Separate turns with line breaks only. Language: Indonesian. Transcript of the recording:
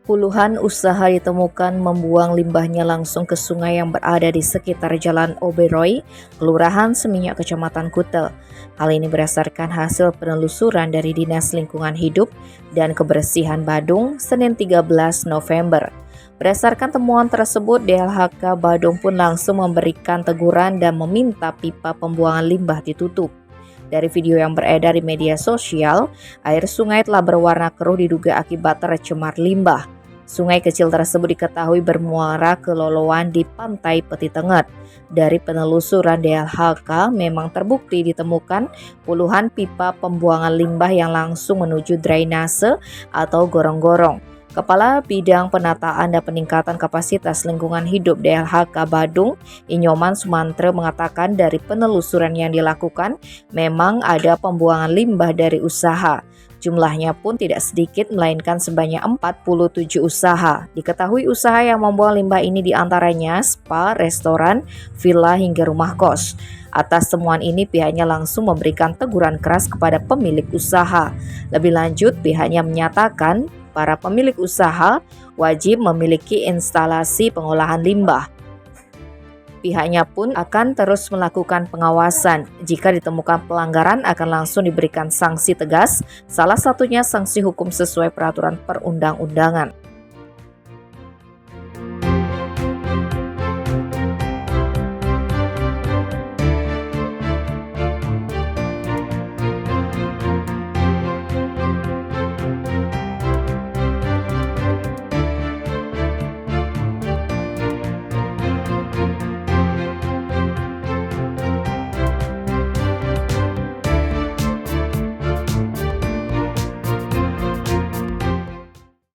Puluhan usaha ditemukan membuang limbahnya langsung ke sungai yang berada di sekitar Jalan Oberoi, Kelurahan Seminyak, Kecamatan Kuta. Hal ini berdasarkan hasil penelusuran dari Dinas Lingkungan Hidup dan Kebersihan Badung, Senin 13 November. Berdasarkan temuan tersebut, DLHK Badung pun langsung memberikan teguran dan meminta pipa pembuangan limbah ditutup. Dari video yang beredar di media sosial, air sungai telah berwarna keruh diduga akibat tercemar limbah. Sungai kecil tersebut diketahui bermuara ke loloan di Pantai Peti Tenget. Dari penelusuran DLHK memang terbukti ditemukan puluhan pipa pembuangan limbah yang langsung menuju drainase atau gorong-gorong. Kepala Bidang Penataan dan Peningkatan Kapasitas Lingkungan Hidup DLHK Badung, Inyoman Sumantre mengatakan dari penelusuran yang dilakukan memang ada pembuangan limbah dari usaha. Jumlahnya pun tidak sedikit melainkan sebanyak 47 usaha. Diketahui usaha yang membuang limbah ini diantaranya spa, restoran, villa hingga rumah kos. Atas temuan ini pihaknya langsung memberikan teguran keras kepada pemilik usaha. Lebih lanjut pihaknya menyatakan para pemilik usaha wajib memiliki instalasi pengolahan limbah. Pihaknya pun akan terus melakukan pengawasan. Jika ditemukan pelanggaran akan langsung diberikan sanksi tegas, salah satunya sanksi hukum sesuai peraturan perundang-undangan.